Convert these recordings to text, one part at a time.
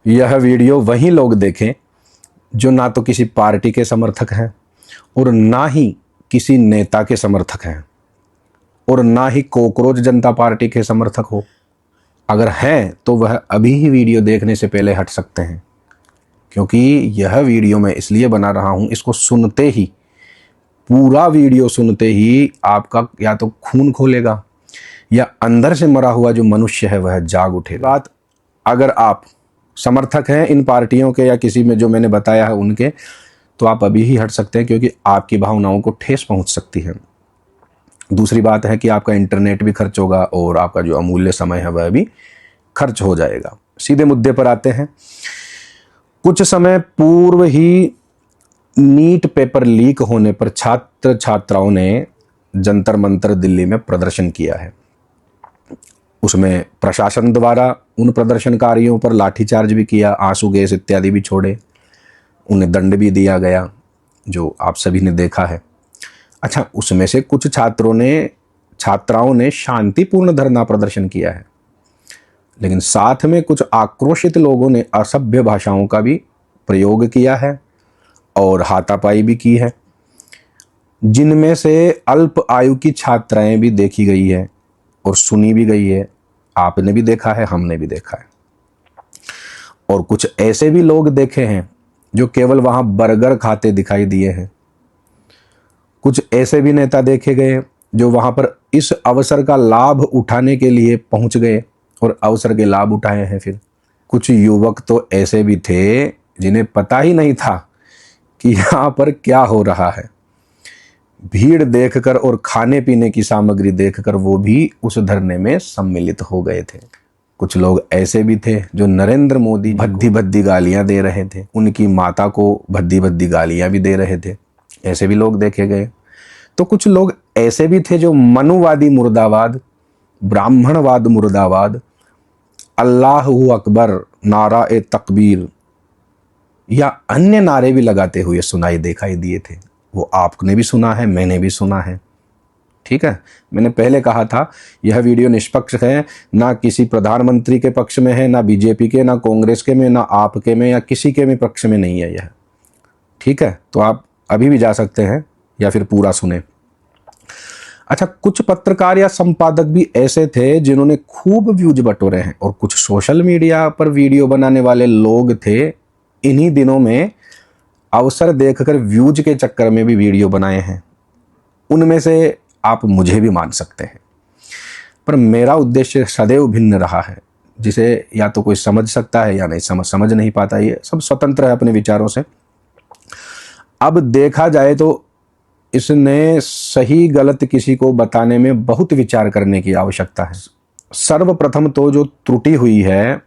यह वीडियो वही लोग देखें जो ना तो किसी पार्टी के समर्थक हैं और ना ही किसी नेता के समर्थक हैं और ना ही कॉकरोच जनता पार्टी के समर्थक हो। अगर हैं तो वह अभी ही वीडियो देखने से पहले हट सकते हैं, क्योंकि यह वीडियो मैं इसलिए बना रहा हूँ, इसको सुनते ही, पूरा वीडियो सुनते ही आपका या तो खून खोलेगा या अंदर से मरा हुआ जो मनुष्य है वह जाग उठेगा। बात अगर आप समर्थक हैं इन पार्टियों के या किसी में जो मैंने बताया है उनके, तो आप अभी ही हट सकते हैं, क्योंकि आपकी भावनाओं को ठेस पहुंच सकती है। दूसरी बात है कि आपका इंटरनेट भी खर्च होगा और आपका जो अमूल्य समय है वह भी खर्च हो जाएगा। सीधे मुद्दे पर आते हैं। कुछ समय पूर्व ही नीट पेपर लीक होने पर छात्र छात्राओं ने जंतर मंतर दिल्ली में प्रदर्शन किया है। उसमें प्रशासन द्वारा उन प्रदर्शनकारियों पर लाठीचार्ज भी किया, आंसू गैस इत्यादि भी छोड़े, उन्हें दंड भी दिया गया, जो आप सभी ने देखा है। अच्छा, उसमें से कुछ छात्राओं ने शांतिपूर्ण धरना प्रदर्शन किया है, लेकिन साथ में कुछ आक्रोशित लोगों ने असभ्य भाषाओं का भी प्रयोग किया है और हाथापाई भी की है, जिनमें से अल्प आयु की छात्राएं भी देखी गई है और सुनी भी गई है। आपने भी देखा है, हमने भी देखा है। और कुछ ऐसे भी लोग देखे हैं जो केवल वहां बर्गर खाते दिखाई दिए हैं। कुछ ऐसे भी नेता देखे गए जो वहां पर इस अवसर का लाभ उठाने के लिए पहुंच गए और अवसर के लाभ उठाए हैं। फिर कुछ युवक तो ऐसे भी थे जिन्हें पता ही नहीं था कि यहाँ पर क्या हो रहा है। भीड़ देखकर और खाने पीने की सामग्री देखकर वो भी उस धरने में सम्मिलित हो गए थे। कुछ लोग ऐसे भी थे जो नरेंद्र मोदी भद्दी भद्दी गालियां दे रहे थे, उनकी माता को भद्दी भद्दी गालियां भी दे रहे थे। ऐसे भी लोग देखे गए। तो कुछ लोग ऐसे भी थे जो मनुवादी मुर्दाबाद, ब्राह्मणवाद मुर्दाबाद, अल्लाहू अकबर, नारा ए तकबीर या अन्य नारे भी लगाते हुए दिखाई दिए थे। वो आपने भी सुना है, मैंने भी सुना है। ठीक है, मैंने पहले कहा था यह वीडियो निष्पक्ष है, ना किसी प्रधानमंत्री के पक्ष में है, ना बीजेपी के, ना कांग्रेस के में, ना आपके में या किसी के भी पक्ष में नहीं है यह। ठीक है, तो आप अभी भी जा सकते हैं या फिर पूरा सुने। अच्छा, कुछ पत्रकार या संपादक भी ऐसे थे जिन्होंने खूब व्यूज बटोरे हैं और कुछ सोशल मीडिया पर वीडियो बनाने वाले लोग थे, इन्हीं दिनों में अवसर देखकर व्यूज के चक्कर में भी वीडियो बनाए हैं। उनमें से आप मुझे भी मान सकते हैं, पर मेरा उद्देश्य सदैव भिन्न रहा है, जिसे या तो कोई समझ सकता है या नहीं समझ नहीं पाता। ये सब स्वतंत्र है अपने विचारों से। अब देखा जाए तो इसने सही गलत किसी को बताने में बहुत विचार करने की आवश्यकता है। सर्वप्रथम तो जो त्रुटि हुई है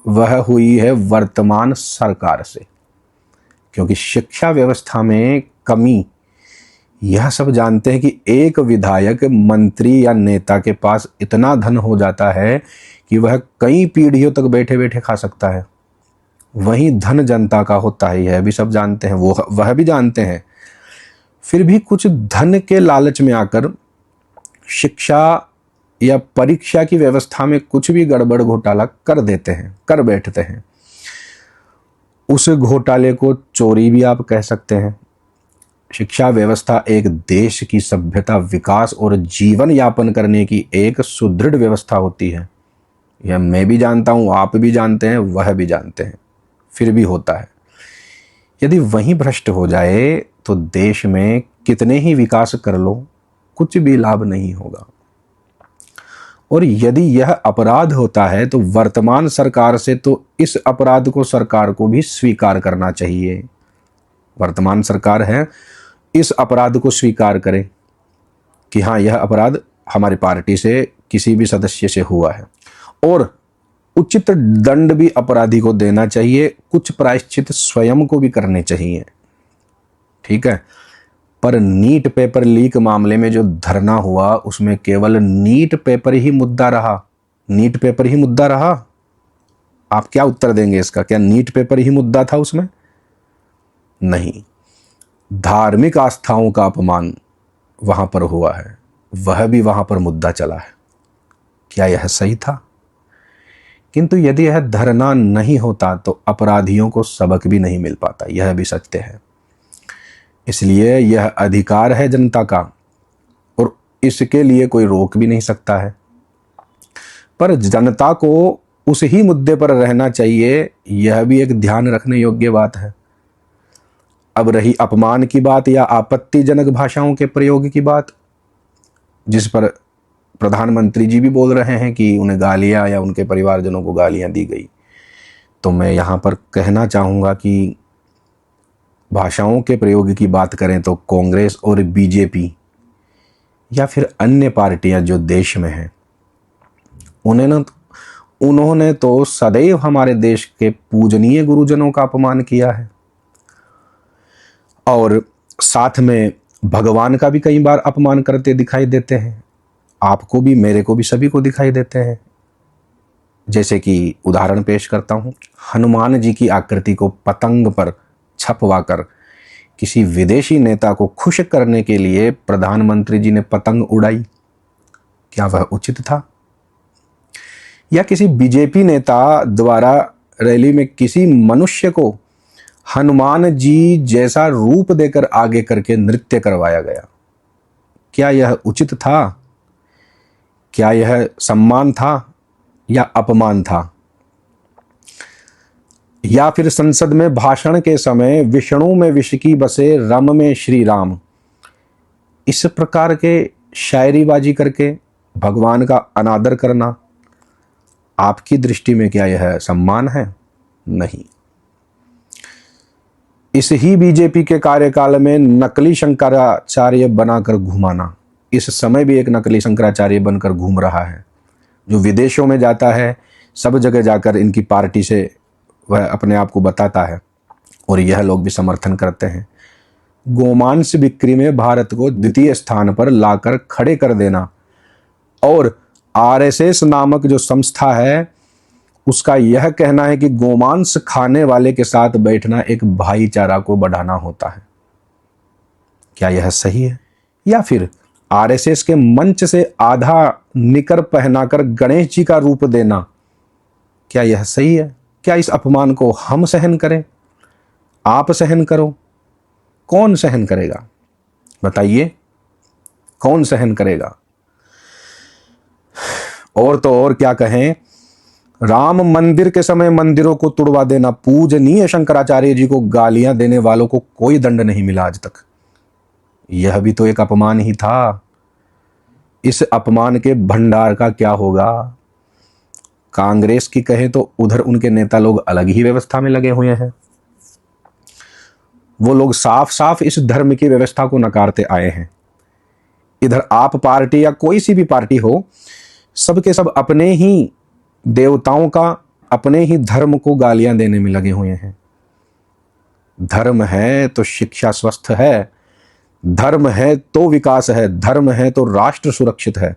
वह हुई है वर्तमान सरकार से, क्योंकि शिक्षा व्यवस्था में कमी, यह सब जानते हैं कि एक विधायक, मंत्री या नेता के पास इतना धन हो जाता है कि वह कई पीढ़ियों तक बैठे बैठे खा सकता है। वही धन जनता का होता है, यह भी सब जानते हैं, वह भी जानते हैं। फिर भी कुछ धन के लालच में आकर शिक्षा या परीक्षा की व्यवस्था में कुछ भी गड़बड़ घोटाला कर देते हैं, कर बैठते हैं। उस घोटाले को चोरी भी आप कह सकते हैं। शिक्षा व्यवस्था एक देश की सभ्यता, विकास और जीवन यापन करने की एक सुदृढ़ व्यवस्था होती है। यह मैं भी जानता हूँ, आप भी जानते हैं, वह भी जानते हैं, फिर भी होता है। यदि वहीं भ्रष्ट हो जाए तो देश में कितने ही विकास कर लो, कुछ भी लाभ नहीं होगा। और यदि यह अपराध होता है तो वर्तमान सरकार से तो इस अपराध को सरकार को भी स्वीकार करना चाहिए। वर्तमान सरकार है, इस अपराध को स्वीकार करे कि हाँ, यह अपराध हमारी पार्टी से किसी भी सदस्य से हुआ है, और उचित दंड भी अपराधी को देना चाहिए। कुछ प्रायश्चित स्वयं को भी करने चाहिए। ठीक है, पर नीट पेपर लीक मामले में जो धरना हुआ उसमें केवल नीट पेपर ही मुद्दा रहा। नीट पेपर ही मुद्दा रहा। आप क्या उत्तर देंगे इसका? क्या नीट पेपर ही मुद्दा था उसमें? नहीं, धार्मिक आस्थाओं का अपमान वहां पर हुआ है, वह भी वहां पर मुद्दा चला है। क्या यह सही था? किंतु यदि यह धरना नहीं होता तो अपराधियों को सबक भी नहीं मिल पाता, यह भी सत्य है। इसलिए यह अधिकार है जनता का और इसके लिए कोई रोक भी नहीं सकता है। पर जनता को उस ही मुद्दे पर रहना चाहिए, यह भी एक ध्यान रखने योग्य बात है। अब रही अपमान की बात या आपत्तिजनक भाषाओं के प्रयोग की बात, जिस पर प्रधानमंत्री जी भी बोल रहे हैं कि उन्हें गालियां या उनके परिवारजनों को गालियां दी गई, तो मैं यहाँ पर कहना चाहूँगा कि भाषाओं के प्रयोग की बात करें तो कांग्रेस और बीजेपी या फिर अन्य पार्टियां जो देश में हैं, उन्होंने तो सदैव हमारे देश के पूजनीय गुरुजनों का अपमान किया है और साथ में भगवान का भी कई बार अपमान करते दिखाई देते हैं। आपको भी, मेरे को भी, सभी को दिखाई देते हैं। जैसे कि उदाहरण पेश करता हूँ, हनुमान जी की आकृति को पतंग पर छपवाकर किसी विदेशी नेता को खुश करने के लिए प्रधानमंत्री जी ने पतंग उड़ाई, क्या वह उचित था? या किसी बीजेपी नेता द्वारा रैली में किसी मनुष्य को हनुमान जी जैसा रूप देकर आगे करके नृत्य करवाया गया, क्या यह उचित था? क्या यह सम्मान था या अपमान था? या फिर संसद में भाषण के समय विष्णु में विष की बसे रम में श्री राम, इस प्रकार के शायरीबाजी करके भगवान का अनादर करना आपकी दृष्टि में क्या यह सम्मान है? नहीं। इस ही बीजेपी के कार्यकाल में नकली शंकराचार्य बनाकर घुमाना, इस समय भी एक नकली शंकराचार्य बनकर घूम रहा है, जो विदेशों में जाता है, सब जगह जाकर इनकी पार्टी से वह अपने आप को बताता है और यह लोग भी समर्थन करते हैं। गोमांस बिक्री में भारत को द्वितीय स्थान पर लाकर खड़े कर देना और आरएसएस नामक जो संस्था है उसका यह कहना है कि गोमांस खाने वाले के साथ बैठना एक भाईचारा को बढ़ाना होता है, क्या यह सही है? या फिर आरएसएस के मंच से आधा निकर पहनाकर गणेश जी का रूप देना, क्या यह सही है? क्या इस अपमान को हम सहन करें? आप सहन करो? कौन सहन करेगा? बताइए, कौन सहन करेगा? और तो और क्या कहें, राम मंदिर के समय मंदिरों को तुड़वा देना, पूजनीय शंकराचार्य जी को गालियां देने वालों को कोई दंड नहीं मिला आज तक, यह भी तो एक अपमान ही था। इस अपमान के भंडार का क्या होगा? कांग्रेस की कहें तो उधर उनके नेता लोग अलग ही व्यवस्था में लगे हुए हैं, वो लोग साफ साफ इस धर्म की व्यवस्था को नकारते आए हैं। इधर आप पार्टी या कोई सी भी पार्टी हो, सबके सब अपने ही देवताओं का, अपने ही धर्म को गालियां देने में लगे हुए हैं। धर्म है तो शिक्षा स्वस्थ है, धर्म है तो विकास है, धर्म है तो राष्ट्र सुरक्षित है,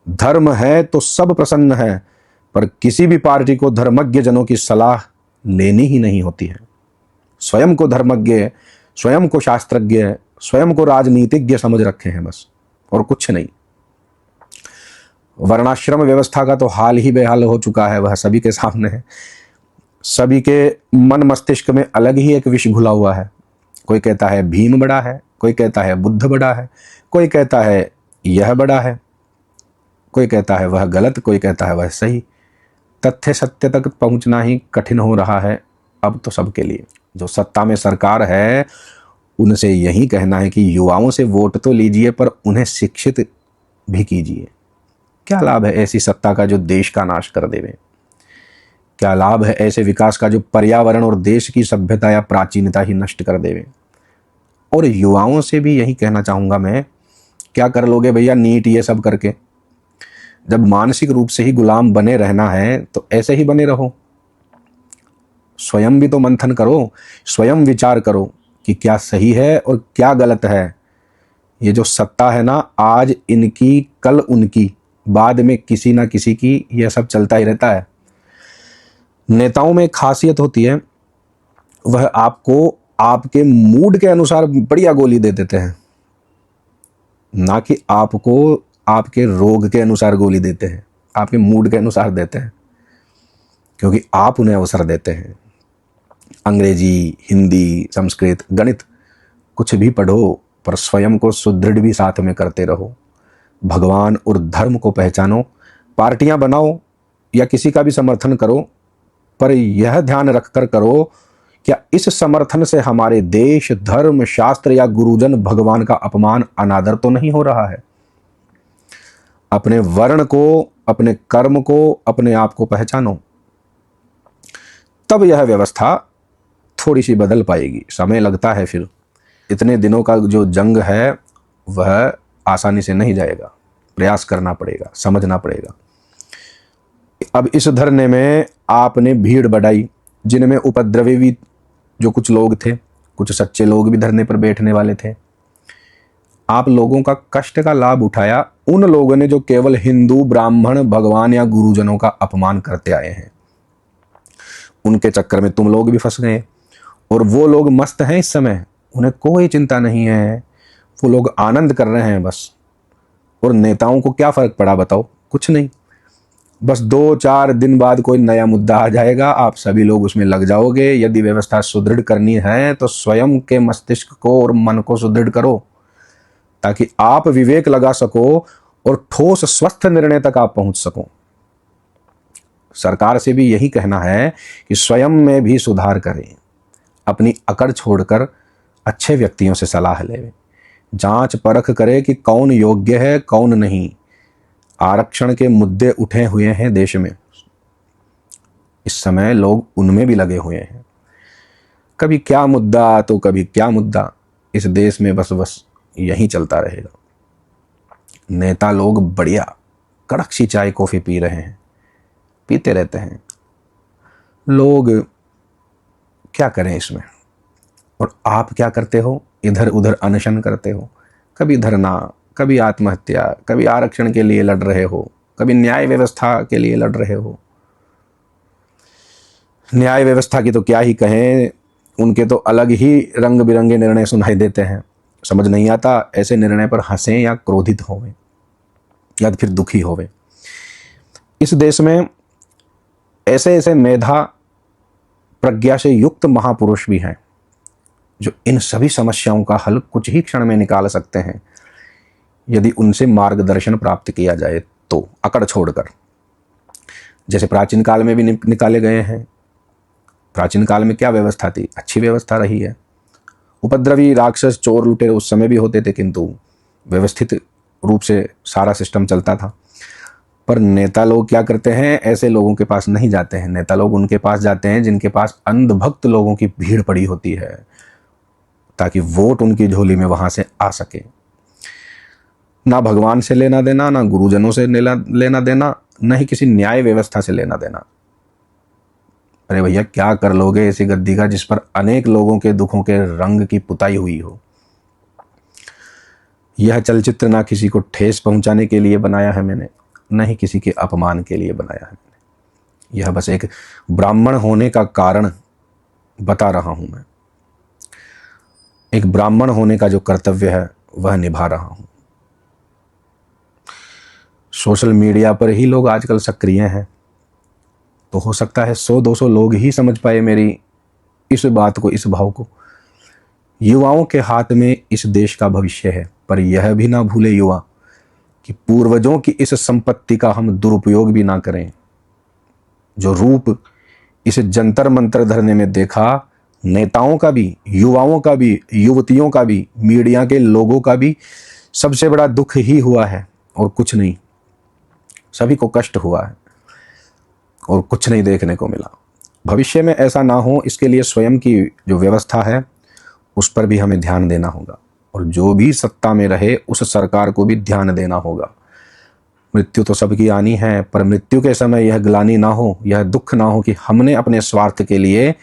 धर्म है तो सब प्रसन्न है। पर किसी भी पार्टी को धर्मज्ञ जनों की सलाह लेनी ही नहीं होती है। स्वयं को धर्मज्ञ, स्वयं को शास्त्रज्ञ, स्वयं को राजनीतिज्ञ समझ रखे हैं बस, और कुछ नहीं। वर्णाश्रम व्यवस्था का तो हाल ही बेहाल हो चुका है, वह सभी के सामने है। सभी के मन मस्तिष्क में अलग ही एक विष घुला हुआ है। कोई कहता है भीम बड़ा है, कोई कहता है बुद्ध बड़ा है, कोई कहता है यह बड़ा है, कोई कहता है वह गलत, कोई कहता है वह सही। तथ्य सत्य तक पहुंचना ही कठिन हो रहा है अब तो सबके लिए। जो सत्ता में सरकार है उनसे यही कहना है कि युवाओं से वोट तो लीजिए पर उन्हें शिक्षित भी कीजिए। क्या लाभ है ऐसी सत्ता का जो देश का नाश कर देवे? क्या लाभ है ऐसे विकास का जो पर्यावरण और देश की सभ्यता या प्राचीनता ही नष्ट कर देवे? और युवाओं से भी यही कहना चाहूँगा मैं, क्या कर लोगे भैया नीट ये सब करके? जब मानसिक रूप से ही गुलाम बने रहना है तो ऐसे ही बने रहो। स्वयं भी तो मंथन करो, स्वयं विचार करो कि क्या सही है और क्या गलत है। ये जो सत्ता है ना, आज इनकी कल उनकी, बाद में किसी ना किसी की, यह सब चलता ही रहता है। नेताओं में एक खासियत होती है, वह आपको आपके मूड के अनुसार बढ़िया गोली दे देते हैं, ना कि आपको आपके रोग के अनुसार गोली देते हैं, आपके मूड के अनुसार देते हैं। क्योंकि आप उन्हें अवसर देते हैं। अंग्रेजी, हिंदी, संस्कृत, गणित कुछ भी पढ़ो, पर स्वयं को सुदृढ़ भी साथ में करते रहो। भगवान और धर्म को पहचानो। पार्टियां बनाओ या किसी का भी समर्थन करो, पर यह ध्यान रखकर करो, क्या इस समर्थन से हमारे देश, धर्म, शास्त्र या गुरुजन भगवान का अपमान, अनादर तो नहीं हो रहा है? अपने वर्ण को, अपने कर्म को, अपने आप को पहचानो, तब यह व्यवस्था थोड़ी सी बदल पाएगी। समय लगता है, फिर इतने दिनों का जो जंग है वह आसानी से नहीं जाएगा। प्रयास करना पड़ेगा, समझना पड़ेगा। अब इस धरने में आपने भीड़ बढ़ाई, जिनमें उपद्रवी भी जो कुछ लोग थे, कुछ सच्चे लोग भी धरने पर बैठने वाले थे। आप लोगों का कष्ट का लाभ उठाया उन लोगों ने जो केवल हिंदू, ब्राह्मण, भगवान या गुरुजनों का अपमान करते आए हैं। उनके चक्कर में तुम लोग भी फंस गए, और वो लोग मस्त हैं इस समय, उन्हें कोई चिंता नहीं है, वो लोग आनंद कर रहे हैं बस। और नेताओं को क्या फर्क पड़ा बताओ? कुछ नहीं। बस 2-4 दिन बाद कोई नया मुद्दा आ जाएगा, आप सभी लोग उसमें लग जाओगे। यदि व्यवस्था सुदृढ़ करनी है तो स्वयं के मस्तिष्क को और मन को सुदृढ़ करो, ताकि आप विवेक लगा सको और ठोस स्वस्थ निर्णय तक आप पहुंच सको। सरकार से भी यही कहना है कि स्वयं में भी सुधार करें, अपनी अकड़ छोड़कर अच्छे व्यक्तियों से सलाह लें, जांच परख करे कि कौन योग्य है, कौन नहीं। आरक्षण के मुद्दे उठे हुए हैं देश में, इस समय लोग उनमें भी लगे हुए हैं। कभी क्या मुद्दा तो कभी क्या मुद्दा, इस देश में बस यही चलता रहेगा। नेता लोग बढ़िया कड़क सी चाय कॉफी पी रहे हैं, पीते रहते हैं। लोग क्या करें इसमें? और आप क्या करते हो? इधर उधर अनशन करते हो, कभी धरना, कभी आत्महत्या, कभी आरक्षण के लिए लड़ रहे हो, कभी न्याय व्यवस्था के लिए लड़ रहे हो। न्याय व्यवस्था की तो क्या ही कहें, उनके तो अलग ही रंग बिरंगे निर्णय सुनाई देते हैं। समझ नहीं आता ऐसे निर्णय पर हंसें या क्रोधित होवें या फिर दुखी होवें। इस देश में ऐसे ऐसे मेधा प्रज्ञा से युक्त महापुरुष भी हैं जो इन सभी समस्याओं का हल कुछ ही क्षण में निकाल सकते हैं, यदि उनसे मार्गदर्शन प्राप्त किया जाए तो, अकड़ छोड़कर। जैसे प्राचीन काल में भी निकाले गए हैं। प्राचीन काल में क्या व्यवस्था थी? अच्छी व्यवस्था रही है। उपद्रवी, राक्षस, चोर, लुटेरे उस समय भी होते थे, किंतु व्यवस्थित रूप से सारा सिस्टम चलता था। पर नेता लोग क्या करते हैं? ऐसे लोगों के पास नहीं जाते हैं। नेता लोग उनके पास जाते हैं जिनके पास अंधभक्त लोगों की भीड़ पड़ी होती है, ताकि वोट उनकी झोली में वहां से आ सके। ना भगवान से लेना देना, ना गुरुजनों से लेना देना, न ही किसी न्याय व्यवस्था से लेना देना। अरे भैया, क्या कर लोगे ऐसी गद्दी का जिस पर अनेक लोगों के दुखों के रंग की पुताई हुई हो? यह चलचित्र ना किसी को ठेस पहुंचाने के लिए बनाया है मैंने, न ही किसी के अपमान के लिए बनाया है मैंने। यह बस एक ब्राह्मण होने का कारण बता रहा हूं मैं। एक ब्राह्मण होने का जो कर्तव्य है वह निभा रहा हूं। सोशल मीडिया पर ही लोग आजकल सक्रिय हैं, तो हो सकता है 100-200 लोग ही समझ पाए मेरी इस बात को, इस भाव को। युवाओं के हाथ में इस देश का भविष्य है, पर यह भी ना भूले युवा कि पूर्वजों की इस संपत्ति का हम दुरुपयोग भी ना करें। जो रूप इस जंतर मंतर धरने में देखा, नेताओं का भी, युवाओं का भी, युवतियों का भी, मीडिया के लोगों का भी सबसे बड़ा दुख ही हुआ है, और कुछ नहीं। सभी को कष्ट हुआ है और कुछ नहीं देखने को मिला। भविष्य में ऐसा ना हो, इसके लिए स्वयं की जो व्यवस्था है उस पर भी हमें ध्यान देना होगा, और जो भी सत्ता में रहे उस सरकार को भी ध्यान देना होगा। मृत्यु तो सबकी आनी है, पर मृत्यु के समय यह ग्लानि ना हो, यह दुख ना हो कि हमने अपने स्वार्थ के लिए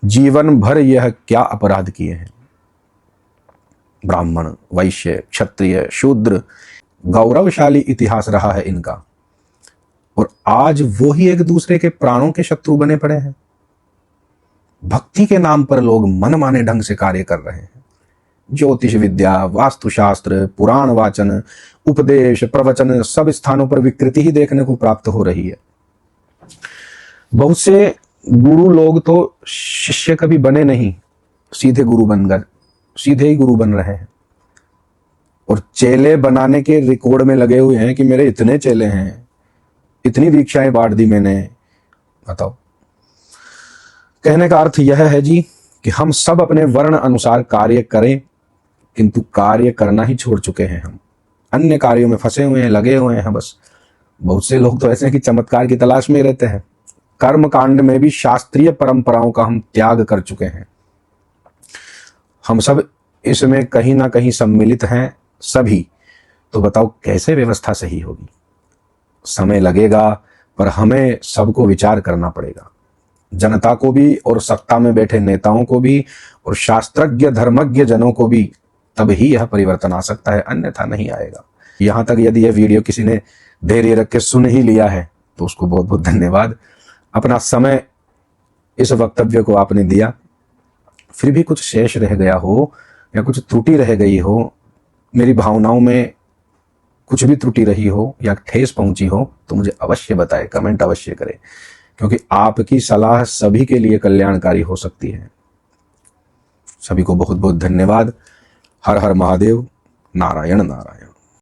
जीवन भर यह क्या अपराध किए हैं। ब्राह्मण, वैश्य, क्षत्रिय, शूद्र, गौरवशाली इतिहास रहा है इनका, और आज वो ही एक दूसरे के प्राणों के शत्रु बने पड़े हैं। भक्ति के नाम पर लोग मनमाने ढंग से कार्य कर रहे हैं। ज्योतिष विद्या, वास्तुशास्त्र, पुराण वाचन, उपदेश, प्रवचन, सब स्थानों पर विकृति ही देखने को प्राप्त हो रही है। बहुत से गुरु लोग तो शिष्य कभी बने नहीं, सीधे गुरु बन गए, सीधे ही गुरु बन रहे हैं और चेले बनाने के रिकॉर्ड में लगे हुए हैं कि मेरे इतने चेले हैं, इतनी दीक्षाएं बांट दी मैंने। बताओ। कहने का अर्थ यह है जी कि हम सब अपने वर्ण अनुसार कार्य करें, किंतु कार्य करना ही छोड़ चुके हैं। हम अन्य कार्यों में फंसे हुए हैं, लगे हुए हैं बस। बहुत से लोग तो ऐसे हैं कि चमत्कार की तलाश में रहते हैं। कर्म कांड में भी शास्त्रीय परंपराओं का हम त्याग कर चुके हैं। हम सब इसमें कहीं ना कहीं सम्मिलित हैं सभी। तो बताओ कैसे व्यवस्था सही होगी? समय लगेगा, पर हमें सबको विचार करना पड़ेगा, जनता को भी और सत्ता में बैठे नेताओं को भी और शास्त्रज्ञ धर्मज्ञ जनों को भी। तब ही यह परिवर्तन आ सकता है, अन्यथा नहीं आएगा। यहां तक यदि यह वीडियो किसी ने धैर्य रख के सुन ही लिया है तो उसको बहुत बहुत धन्यवाद। अपना समय इस वक्तव्य को आपने दिया। फिर भी कुछ शेष रह गया हो या कुछ त्रुटि रह गई हो, मेरी भावनाओं में कुछ भी त्रुटि रही हो या ठेस पहुंची हो, तो मुझे अवश्य बताएं, कमेंट अवश्य करें, क्योंकि आपकी सलाह सभी के लिए कल्याणकारी हो सकती है। सभी को बहुत बहुत धन्यवाद। हर हर महादेव। नारायण नारायण।